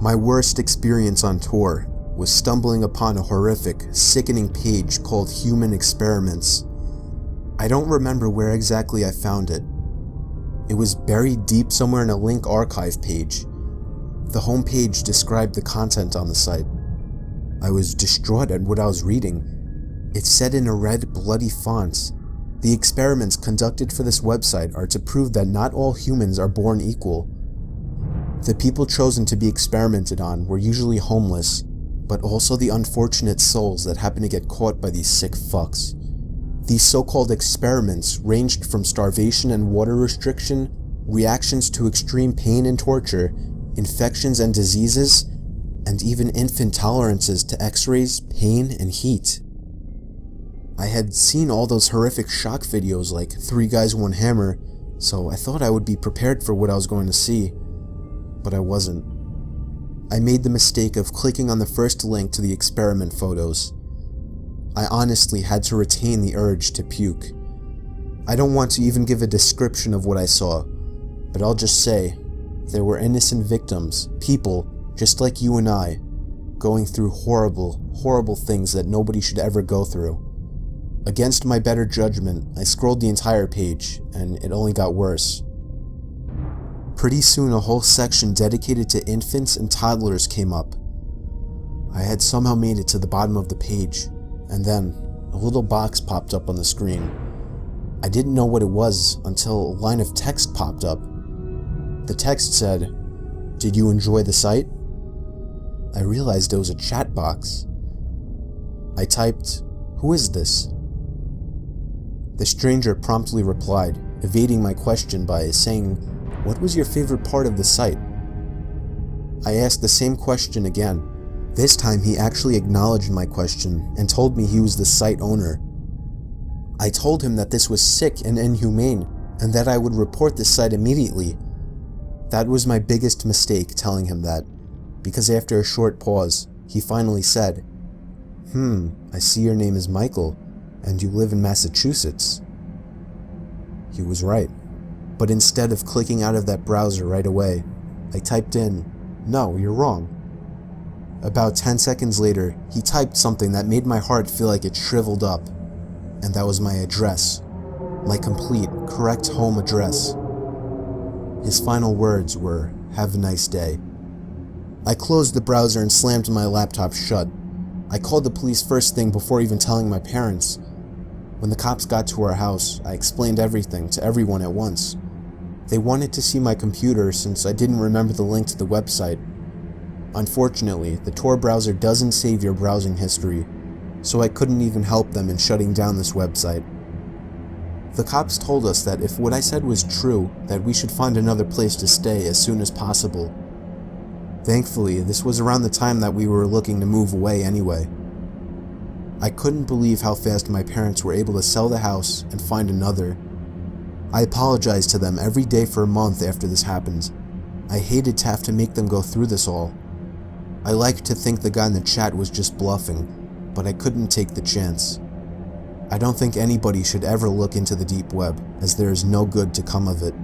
My worst experience on tour was stumbling upon a horrific, sickening page called Human Experiments. I don't remember where exactly I found it. It was buried deep somewhere in a link archive page. The homepage described the content on the site. I was distraught at what I was reading. It said in a red, bloody font, "The experiments conducted for this website are to prove that not all humans are born equal. The people chosen to be experimented on were usually homeless, but also the unfortunate souls that happen to get caught by these sick fucks. These so-called experiments ranged from starvation and water restriction, reactions to extreme pain and torture, infections and diseases, and even infant tolerances to x-rays, pain, and heat." I had seen all those horrific shock videos like 3 Guys, 1 Hammer, so I thought I would be prepared for what I was going to see, but I wasn't. I made the mistake of clicking on the first link to the experiment photos. I honestly had to retain the urge to puke. I don't want to even give a description of what I saw, but I'll just say, there were innocent victims, people just like you and I, going through horrible, horrible things that nobody should ever go through. Against my better judgment, I scrolled the entire page, and it only got worse. Pretty soon a whole section dedicated to infants and toddlers came up. I had somehow made it to the bottom of the page, and then a little box popped up on the screen. I didn't know what it was until a line of text popped up. The text said, "Did you enjoy the site?" I realized it was a chat box. I typed, "Who is this?" The stranger promptly replied, evading my question by saying, "What was your favorite part of the site?" I asked the same question again. This time he actually acknowledged my question and told me he was the site owner. I told him that this was sick and inhumane, and that I would report this site immediately. That was my biggest mistake, telling him that, because after a short pause, he finally said, I see your name is Michael, and you live in Massachusetts." He was right, but instead of clicking out of that browser right away, I typed in, "No, you're wrong." About 10 seconds later, he typed something that made my heart feel like it shriveled up, and that was my address, my complete, correct home address. His final words were, "Have a nice day." I closed the browser and slammed my laptop shut. I called the police first thing before even telling my parents. When the cops got to our house, I explained everything to everyone at once. They wanted to see my computer since I didn't remember the link to the website. Unfortunately, the Tor browser doesn't save your browsing history, so I couldn't even help them in shutting down this website. The cops told us that if what I said was true, that we should find another place to stay as soon as possible. Thankfully, this was around the time that we were looking to move away anyway. I couldn't believe how fast my parents were able to sell the house and find another. I apologized to them every day for a month after this happened. I hated to have to make them go through this all. I liked to think the guy in the chat was just bluffing, but I couldn't take the chance. I don't think anybody should ever look into the deep web, as there is no good to come of it.